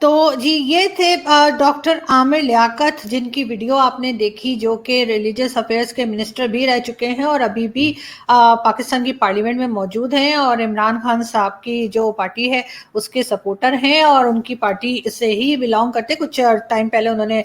تو جی یہ تھے ڈاکٹر عامر لیاقت، جن کی ویڈیو آپ نے دیکھی، جو کہ ریلیجس افیئرس کے منسٹر بھی رہ چکے ہیں اور ابھی بھی پاکستان کی پارلیمنٹ میں موجود ہیں، اور عمران خان صاحب کی جو پارٹی ہے اس کے سپورٹر ہیں، اور ان کی پارٹی سے ہی بلانگ کرتے. کچھ ٹائم پہلے انہوں نے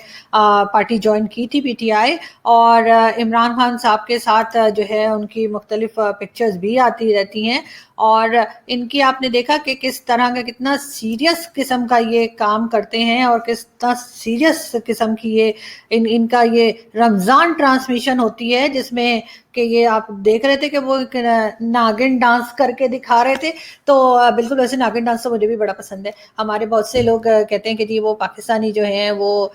پارٹی جوائن کی تھی پی ٹی آئی، اور عمران خان صاحب کے ساتھ جو ہے ان کی مختلف پکچرز بھی آتی رہتی ہیں. اور ان کی آپ نے دیکھا کہ کس طرح کا کتنا سیریس قسم کا یہ کام کرتے ہیں، اور کس طرح سیریس قسم کی یہ ان کا یہ رمضان ٹرانسمیشن ہوتی ہے، جس میں کہ یہ آپ دیکھ رہے تھے کہ وہ ناگن ڈانس کر کے دکھا رہے تھے. تو بالکل ویسے ناگن ڈانس تو مجھے بھی بڑا پسند ہے. ہمارے بہت سے لوگ کہتے ہیں کہ جی وہ پاکستانی جو ہیں وہ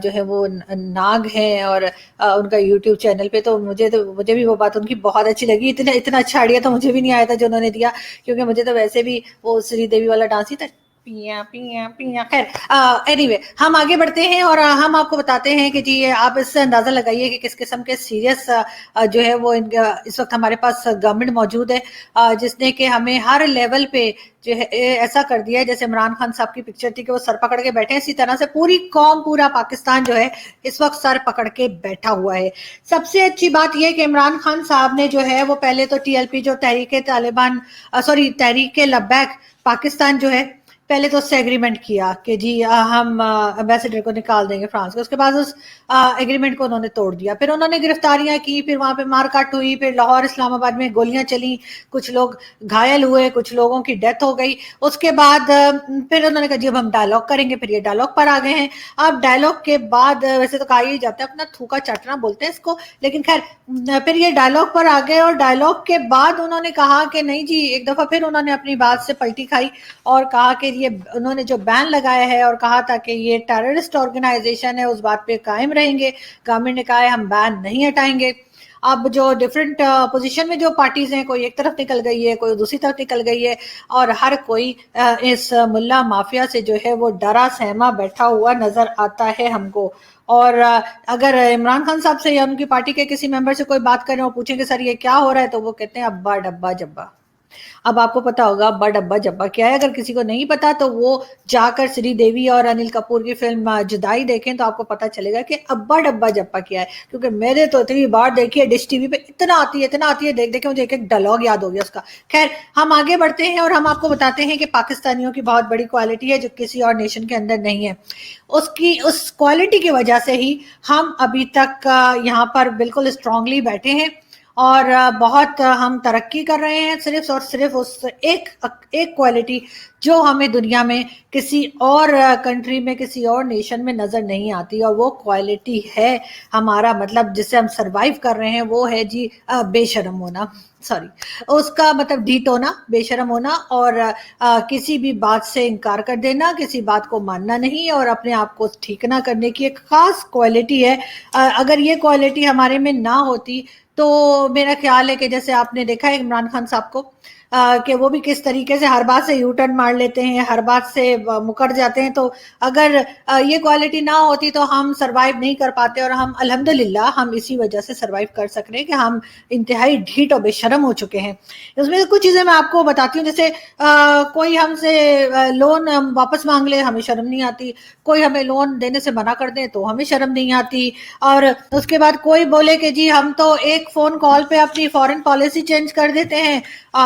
جو ہے وہ ناگ ہیں، اور ان کا یوٹیوب چینل پہ، تو مجھے بھی وہ بات ان کی بہت اچھی لگی. اتنا اچھا آئیڈیا تو مجھے بھی نہیں آیا تھا جو انہوں نے دیا، کیونکہ مجھے تو ویسے بھی وہ سری دیوی والا ڈانس ہی تھا، پیاں پیاں پیاں. خیر اینی وے ہم آگے بڑھتے ہیں، اور ہم آپ کو بتاتے ہیں کہ جی آپ اس سے اندازہ لگائیے کہ کس قسم کے سیریس جو ہے وہ اس وقت ہمارے پاس گورنمنٹ موجود ہے، جس نے کہ ہمیں ہر لیول پہ جو ہے ایسا کر دیا ہے. جیسے عمران خان صاحب کی پکچر تھی کہ وہ سر پکڑ کے بیٹھے، اسی طرح سے پوری قوم، پورا پاکستان جو ہے اس وقت سر پکڑ کے بیٹھا ہوا ہے. سب سے اچھی بات یہ کہ عمران خان صاحب نے جو ہے وہ پہلے تو ٹی ایل پی جو تحریک لبیک پاکستان جو ہے، پہلے تو اس سے ایگریمنٹ کیا کہ جی ہم امبیسڈر کو نکال دیں گے فرانس کے. اس کے بعد اس ایگریمنٹ کو انہوں نے توڑ دیا، پھر انہوں نے گرفتاریاں کی، پھر وہاں پہ مار کاٹ ہوئی، پھر لاہور اسلام آباد میں گولیاں چلی، کچھ لوگ گھائل ہوئے، کچھ لوگوں کی ڈیتھ ہو گئی. اس کے بعد پھر انہوں نے کہا جی اب ہم ڈائلاگ کریں گے، پھر یہ ڈائلاگ پر آ گئے ہیں. اب ڈائلاگ کے بعد ویسے تو کہا ہی جاتا ہے اپنا تھوکا چاٹنا بولتے ہیں اس کو، لیکن خیر پھر یہ ڈائلاگ پر آ گئے، اور ڈائلاگ کے بعد انہوں نے کہا کہ نہیں جی، ایک دفعہ پھر انہوں نے اپنی بات سے پلٹی کھائی اور کہا کہ یہ انہوں نے جو بین لگایا ہے اور کہا تھا کہ یہ ٹیررسٹ آرگنائزیشن ہے، اس بات پہ قائم رہیں گے. گورنمنٹ نے کہا ہے ہم بین نہیں ہٹائیں گے. اب جو ڈفرینٹ اپوزیشن میں جو پارٹیز ہیں، کوئی ایک طرف نکل گئی ہے، کوئی دوسری طرف نکل گئی ہے، اور ہر کوئی اس ملا مافیا سے جو ہے وہ ڈرا سہما بیٹھا ہوا نظر آتا ہے ہم کو. اور اگر عمران خان صاحب سے یا ان کی پارٹی کے کسی ممبر سے کوئی بات کریں اور پوچھیں کہ سر یہ کیا ہو رہا ہے، تو وہ کہتے ہیں ابا ڈبا جبا. اب آپ کو پتا ہوگا ابا ڈبا جبا کیا ہے. اگر کسی کو نہیں پتا تو وہ جا کر سری دیوی اور انل کپور کی فلم جدائی دیکھیں تو آپ کو پتا چلے گا کہ ابا ڈبا جبا کیا ہے. کیونکہ میں نے تو اتنی بار دیکھی ہے ڈش ٹی وی پہ، اتنا آتی ہے دیکھ دیکھ کے مجھے ایک ڈائلاگ یاد ہو گیا اس کا. خیر ہم آگے بڑھتے ہیں، اور ہم آپ کو بتاتے ہیں کہ پاکستانیوں کی بہت بڑی کوالٹی ہے جو کسی اور نیشن کے اندر نہیں ہے. اس کوالٹی کی وجہ سے ہی ہم ابھی تک یہاں پر بالکل اسٹرانگلی بیٹھے ہیں، اور بہت ہم ترقی کر رہے ہیں، صرف اور صرف اس ایک کوالٹی جو ہمیں دنیا میں کسی اور کنٹری میں، کسی اور نیشن میں نظر نہیں آتی، اور وہ کوالٹی ہے ہمارا مطلب جس سے ہم سروائیو کر رہے ہیں، وہ ہے جی بے شرم ہونا. سوری، اس کا مطلب ڈھیٹ ہونا، بے شرم ہونا، اور کسی بھی بات سے انکار کر دینا، کسی بات کو ماننا نہیں، اور اپنے آپ کو ٹھیک نہ کرنے کی ایک خاص کوالٹی ہے. اگر یہ کوالٹی ہمارے میں نہ ہوتی تو میرا خیال ہے کہ جیسے آپ نے دیکھا ہے عمران خان صاحب کو کہ وہ بھی کس طریقے سے ہر بات سے یو ٹرن مار لیتے ہیں، ہر بات سے مکر جاتے ہیں. تو اگر یہ کوالٹی نہ ہوتی تو ہم سروائیو نہیں کر پاتے، اور ہم الحمدللہ ہم اسی وجہ سے سروائیو کر سک رہے ہیں کہ ہم انتہائی ڈھیٹ اور بے شرم ہو چکے ہیں. اس میں کچھ چیزیں میں آپ کو بتاتی ہوں، جیسے کوئی ہم سے لون واپس مانگ لے ہمیں شرم نہیں آتی، کوئی ہمیں لون دینے سے منع کر دے تو ہمیں شرم نہیں آتی، اور اس کے بعد کوئی بولے کہ جی ہم تو ایک فون کال پہ اپنی فارن پالیسی چینج کر دیتے ہیں،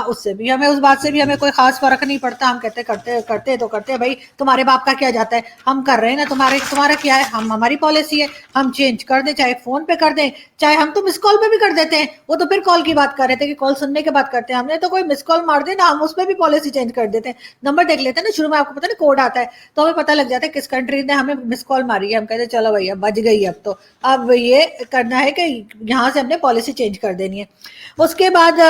اس سے بھی ہمیں، اس بات سے بھی ہمیں کوئی خاص فرق نہیں پڑتا. ہم کہتے کرتے بھائی تمہارے باپ کا کیا جاتا ہے، ہم کر رہے ہیں نا، تمہارا کیا ہے، ہماری پالیسی ہے، ہم چینج کر دیں، چاہے فون پہ کر دیں، چاہے ہم تو مس کال پہ بھی کر دیتے ہیں. وہ تو پھر کال کی بات کر رہے تھے کہ کال سننے کے بعد کرتے ہیں، ہم نے تو کوئی مس کال مار دے نا، ہم اس پہ بھی پالیسی چینج کر دیتے ہیں. نمبر دیکھ لیتے ہیں نا، شروع میں آپ کو پتا نا کوڈ آتا ہے، تو ہمیں پتہ لگ جاتا ہے کس کنٹری نے ہمیں مس کال ماری ہے. ہم کہتے ہیں چلو بھیا بچ گئی، اب یہ کرنا ہے کہ یہاں سے ہم نے پالیسی چینج کر دینی ہے. اس کے بعد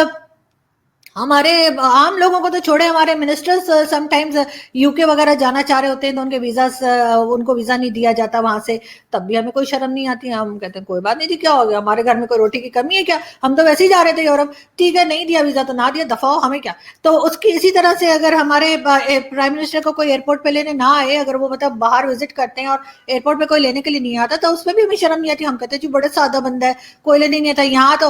ہمارے عام لوگوں کو تو چھوڑے، ہمارے منسٹرز سم ٹائمز یو کے وغیرہ جانا چاہ رہے ہوتے ہیں تو ان کو ویزا نہیں دیا جاتا وہاں سے، تب بھی ہمیں کوئی شرم نہیں آتی. ہم کہتے ہیں کوئی بات نہیں جی، کیا ہو گیا، ہمارے گھر میں کوئی روٹی کی کمی ہے کیا، ہم تو ویسے ہی جا رہے تھے یورپ، ٹھیک ہے نہیں دیا ویزا تو نہ دیا، دفعہ ہو، ہمیں کیا. تو اسی طرح سے اگر ہمارے پرائم منسٹر کو کوئی ایئرپورٹ پہ لینے نہ آئے، اگر وہ مطلب باہر وزٹ کرتے ہیں اور ایئرپورٹ پہ کوئی لینے کے لیے نہیں آتا، تو اس پہ بھی ہمیں شرم نہیں آتی. ہم کہتے ہیں جی بڑے سادہ بندہ ہے، کوئی لینے نہیں آتا. یہاں تو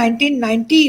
1990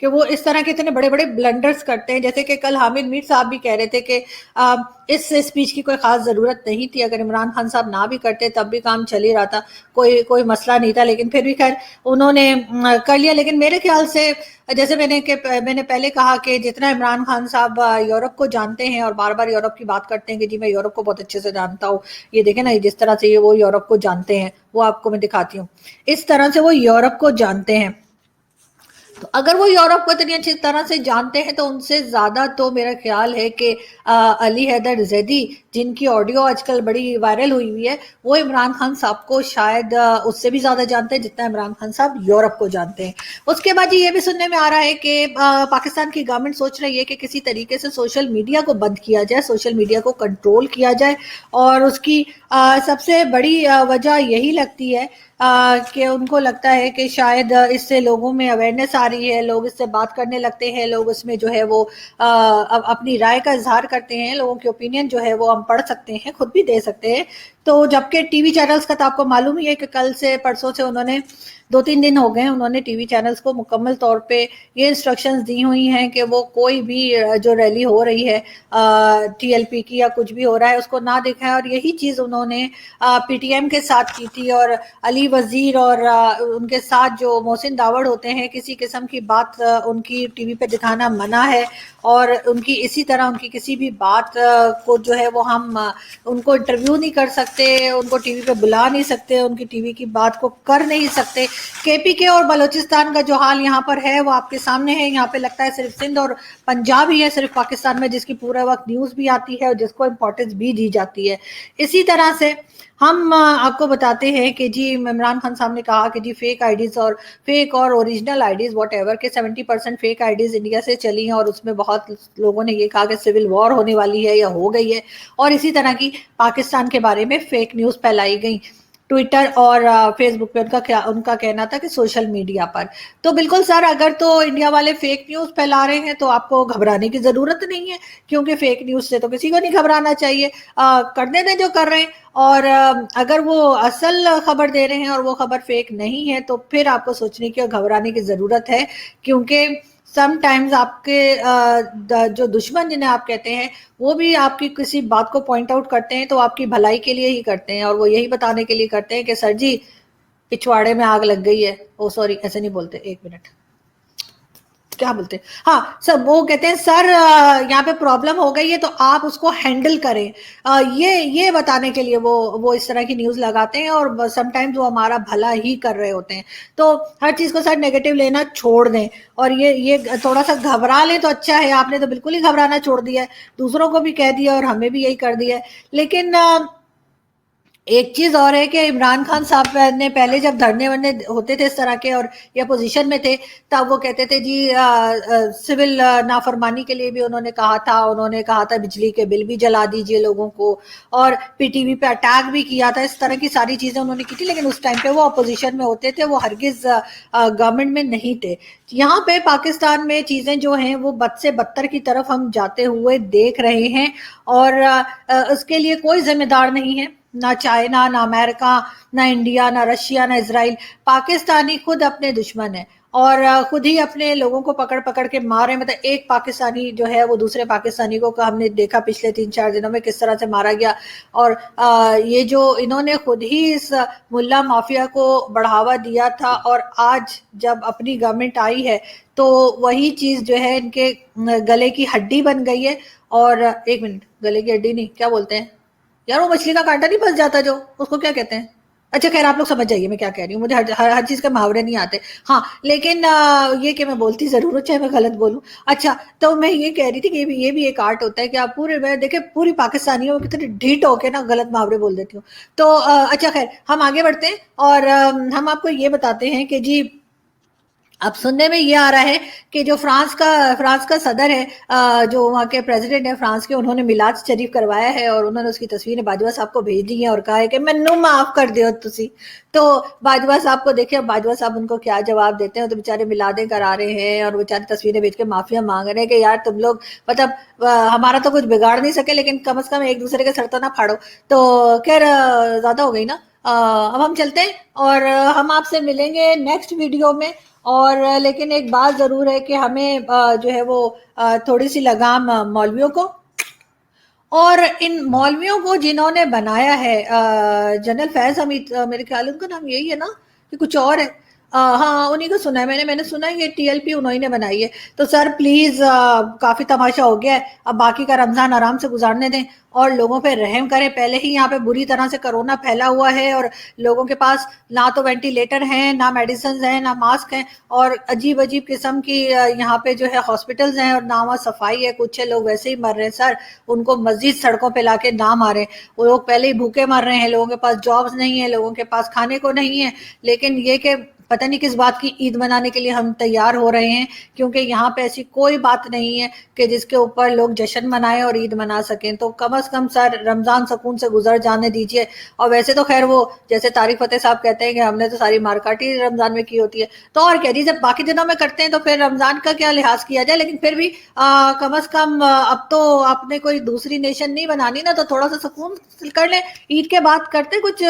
کہ وہ اس طرح کے اتنے بڑے بڑے بلنڈرز کرتے ہیں. جیسے کہ کل حامد میر صاحب بھی کہہ رہے تھے کہ اس اسپیچ کی کوئی خاص ضرورت نہیں تھی, اگر عمران خان صاحب نہ بھی کرتے تب بھی کام چل ہی رہا تھا, کوئی مسئلہ نہیں تھا, لیکن پھر بھی خیر انہوں نے کر لیا. لیکن میرے خیال سے جیسے میں نے پہلے کہا کہ جتنا عمران خان صاحب یورپ کو جانتے ہیں اور بار بار یورپ کی بات کرتے ہیں کہ جی میں یورپ کو بہت اچھے سے جانتا ہوں, یہ دیکھیں نا جس طرح سے وہ یورپ کو جانتے ہیں, وہ آپ کو میں دکھاتی ہوں, اس طرح سے وہ یورپ کو جانتے ہیں. تو اگر وہ یورپ کو اتنی اچھی طرح سے جانتے ہیں تو ان سے زیادہ تو میرا خیال ہے کہ علی حیدر زیدی, جن کی آڈیو آج کل بڑی وائرل ہوئی ہے, وہ عمران خان صاحب کو شاید اس سے بھی زیادہ جانتے ہیں جتنا عمران خان صاحب یورپ کو جانتے ہیں. اس کے بعد یہ بھی سننے میں آ رہا ہے کہ پاکستان کی گورنمنٹ سوچ رہی ہے کہ کسی طریقے سے سوشل میڈیا کو بند کیا جائے, سوشل میڈیا کو کنٹرول کیا جائے, اور اس کی سب سے بڑی وجہ یہی لگتی ہے کہ ان کو لگتا ہے کہ شاید اس سے لوگوں میں اویئرنیس آ رہی ہے, لوگ اس سے بات کرنے لگتے ہیں, لوگ اس میں جو ہے وہ اپنی رائے کا اظہار کرتے ہیں, لوگوں کی اوپینین جو ہے وہ ہم پڑھ سکتے ہیں, خود بھی دے سکتے ہیں. تو جبکہ ٹی وی چینلز کا تو آپ کو معلوم ہی ہے کہ کل سے پرسوں سے انہوں نے 2-3 دن ہو گئے, انہوں نے ٹی وی چینلز کو مکمل طور پہ یہ انسٹرکشنز دی ہوئی ہیں کہ وہ کوئی بھی جو ریلی ہو رہی ہے ٹی ایل پی کی یا کچھ بھی ہو رہا ہے اس کو نہ دکھائیں. اور یہی چیز انہوں نے پی ٹی ایم کے ساتھ کی تھی, اور علی وزیر اور ان کے ساتھ جو محسن داوڑ ہوتے ہیں, کسی قسم کی بات ان کی ٹی وی پہ دکھانا منع ہے, اور ان کی اسی طرح ان کی کسی بھی بات کو جو ہے وہ ہم ان کو انٹرویو نہیں کر سکتے, ان کو ٹی وی پہ بلا نہیں سکتے, ان کی ٹی وی کی بات کو کر نہیں سکتے. کے پی کے اور بلوچستان کا جو حال یہاں پر ہے وہ آپ کے سامنے ہے. یہاں پہ لگتا ہے صرف سندھ اور پنجاب ہی ہے صرف پاکستان میں جس کی پورا وقت نیوز بھی آتی ہے اور جس کو امپورٹنس بھی دی جاتی ہے. اسی طرح سے ہم آپ کو بتاتے ہیں کہ جی عمران خان صاحب نے کہا کہ جی فیک آئی ڈیز اور فیک اور original IDs whatever کہ 70% فیک آئی ڈیز انڈیا سے چلی ہیں, اور اس میں بہت لوگوں نے یہ کہا کہ سول وار ہونے والی ہے یا ہو گئی ہے, اور اسی طرح کی پاکستان کے بارے میں فیک نیوز پھیلائی گئی ٹویٹر اور فیس بک پہ. ان کا کہنا تھا کہ سوشل میڈیا پر. تو بالکل سر, اگر تو انڈیا والے فیک نیوز پھیلا رہے ہیں تو آپ کو گھبرانے کی ضرورت نہیں ہے, کیونکہ فیک نیوز سے تو کسی کو نہیں گھبرانا چاہیے, کرنے دیں جو کر رہے ہیں. اور اگر وہ اصل خبر دے رہے ہیں اور وہ خبر فیک نہیں ہے تو پھر آپ کو سوچنے کی اور گھبرانے کی ضرورت ہے, کیونکہ سم ٹائمز آپ کے جو دشمن جنہیں آپ کہتے ہیں وہ بھی آپ کی کسی بات کو پوائنٹ آؤٹ کرتے ہیں تو آپ کی بھلائی کے لیے ہی کرتے ہیں, اور وہ یہی بتانے کے لیے کرتے ہیں کہ سر جی پچھواڑے میں آگ لگ گئی ہے. او سوری, ایسے نہیں بولتے, ایک منٹ, کیا بولتے, ہاں سر وہ کہتے ہیں سر یہاں پہ پرابلم ہو گئی ہے تو آپ اس کو ہینڈل کریں, یہ بتانے کے لیے وہ اس طرح کی نیوز لگاتے ہیں, اور سم ٹائمز وہ ہمارا بھلا ہی کر رہے ہوتے ہیں. تو ہر چیز کو سر نیگیٹو لینا چھوڑ دیں, اور یہ تھوڑا سا گھبرا لیں تو اچھا ہے. آپ نے تو بالکل ہی گھبرانا چھوڑ دیا ہے, دوسروں کو بھی کہہ دیا اور ہمیں بھی یہی کر دیا ہے. لیکن ایک چیز اور ہے کہ عمران خان صاحب نے پہلے جب دھرنے ورنے ہوتے تھے اس طرح کے اور یہ اپوزیشن میں تھے تب وہ کہتے تھے جی سول نافرمانی کے لیے بھی انہوں نے کہا تھا بجلی کے بل بھی جلا دیجئے لوگوں کو, اور پی ٹی وی پہ اٹیک بھی کیا تھا, اس طرح کی ساری چیزیں انہوں نے کی تھی. لیکن اس ٹائم پہ وہ اپوزیشن میں ہوتے تھے, وہ ہرگز گورنمنٹ میں نہیں تھے. یہاں پہ پاکستان میں چیزیں جو ہیں وہ بد سے بدتر کی طرف ہم جاتے ہوئے دیکھ رہے ہیں, اور اس کے لیے کوئی ذمہ دار نہیں ہے, نہ چائنا, نہ امریکہ, نہ انڈیا, نہ رشیا, نہ اسرائیل. پاکستانی خود اپنے دشمن ہیں اور خود ہی اپنے لوگوں کو پکڑ پکڑ کے مارے. مطلب ایک پاکستانی جو ہے وہ دوسرے پاکستانی کو ہم نے دیکھا پچھلے 3-4 دنوں میں کس طرح سے مارا گیا, اور یہ جو انہوں نے خود ہی اس ملا مافیا کو بڑھاوا دیا تھا, اور آج جب اپنی گورنمنٹ آئی ہے تو وہی چیز جو ہے ان کے گلے کی ہڈی بن گئی ہے. اور ایک منٹ, گلے کی ہڈی نہیں, کیا بولتے ہیں یار, وہ مچھلی کا کانٹا نہیں پھنس جاتا جو, اس کو کیا کہتے ہیں؟ اچھا خیر آپ لوگ سمجھ جائیے میں کیا کہہ رہی ہوں, مجھے ہر چیز کے محاورے نہیں آتے. ہاں لیکن یہ کہ میں بولتی ضرور ہوں چاہے میں غلط بولوں. اچھا تو میں یہ کہہ رہی تھی کہ یہ بھی ایک آرٹ ہوتا ہے کہ آپ پورے, میں دیکھیں پوری پاکستانیوں کتنے ڈھیٹ ہو کے نا غلط محاورے بول دیتی ہوں. تو اچھا خیر ہم آگے بڑھتے ہیں, اور ہم آپ کو یہ بتاتے ہیں کہ جی اب سننے میں یہ آ رہا ہے کہ جو فرانس کا صدر ہے, جو وہاں کے پریزیڈنٹ ہے فرانس کے, انہوں نے میلاد شریف کروایا ہے, اور انہوں نے اس کی تصویریں باجوہ صاحب کو بھیج دی ہیں اور کہا ہے کہ مینوں معاف کر دیو تسی. تو باجوہ صاحب کو دیکھیں, باجوہ صاحب ان کو کیا جواب دیتے ہیں. تو بیچارے میلادیں کرا رہے ہیں اور بیچارے تصویریں بھیج کے معافیاں مانگ رہے ہیں کہ یار تم لوگ مطلب ہمارا تو کچھ بگاڑ نہیں سکے, لیکن کم از کم ایک دوسرے کے سر تو نہ پھاڑو. تو خیر زیادہ ہو گئی نا, اب ہم چلتے ہیں اور ہم آپ سے ملیں گے نیکسٹ ویڈیو میں, اور لیکن ایک بات ضرور ہے کہ ہمیں جو ہے وہ تھوڑی سی لگام مولویوں کو اور ان مولویوں کو جنہوں نے بنایا ہے جنرل فیض حمید، میرے خیال ان کا نام یہی ہے نا کہ کچھ اور ہے، ہاں انہی کو سنا ہے میں نے سنا ہے یہ ٹی ایل پی انہوں نے بنائی ہے. تو سر پلیز کافی تماشا ہو گیا ہے، اب باقی کا رمضان آرام سے گزارنے دیں اور لوگوں پہ رحم کریں. پہلے ہی یہاں پہ بری طرح سے کرونا پھیلا ہوا ہے اور لوگوں کے پاس نہ تو وینٹیلیٹر ہیں، نہ میڈیسنز ہیں، نہ ماسک ہیں، اور عجیب عجیب قسم کی یہاں پہ جو ہے ہاسپٹلز ہیں اور نہ وہاں صفائی ہے. کچھ لوگ ویسے ہی مر رہے ہیں سر، ان کو مزید سڑکوں پہ لا کے نہ ماریں. وہ لوگ پہلے ہی بھوکے مر رہے ہیں، لوگوں کے پاس جابز نہیں ہیں، لوگوں کے پاس کھانے کو نہیں ہے. لیکن یہ کہ پتہ نہیں کس بات کی عید منانے کے لیے ہم تیار ہو رہے ہیں، کیونکہ یہاں پہ ایسی کوئی بات نہیں ہے کہ جس کے اوپر لوگ جشن منائیں اور عید منا سکیں. تو کم از کم سر رمضان سکون سے گزر جانے دیجئے. اور ویسے تو خیر وہ جیسے طارق فتح صاحب کہتے ہیں کہ ہم نے تو ساری مارکاٹی رمضان میں کی ہوتی ہے، تو اور کیا جی، جب باقی دنوں میں کرتے ہیں تو پھر رمضان کا کیا لحاظ کیا جائے. لیکن پھر بھی کم از کم اب تو آپ نے کوئی دوسری نیشن نہیں بنانی نا، تو تھوڑا سا سکون کر لیں. عید کے بعد کرتے کچھ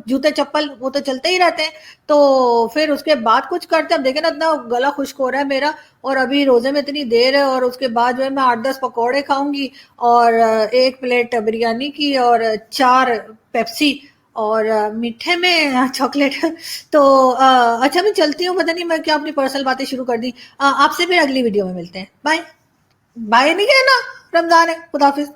جوتے چپل وہ تو چلتے ہی رہتے ہیں، تو پھر اس کے بعد کچھ کرتے. اب دیکھیں نا اتنا گلا خشک ہو رہا ہے میرا، اور ابھی روزے میں اتنی دیر ہے، اور اس کے بعد جو ہے میں 8-10 پکوڑے کھاؤں گی اور 1 پلیٹ بریانی کی اور 4 پیپسی اور میٹھے میں چاکلیٹ. تو اچھا میں چلتی ہوں، پتہ نہیں میں کیا اپنی پرسنل باتیں شروع کر دی. آپ سے پھر اگلی ویڈیو میں ملتے ہیں. بائے بائے نہیں کہنا، رمضان ہے. خدا حافظ.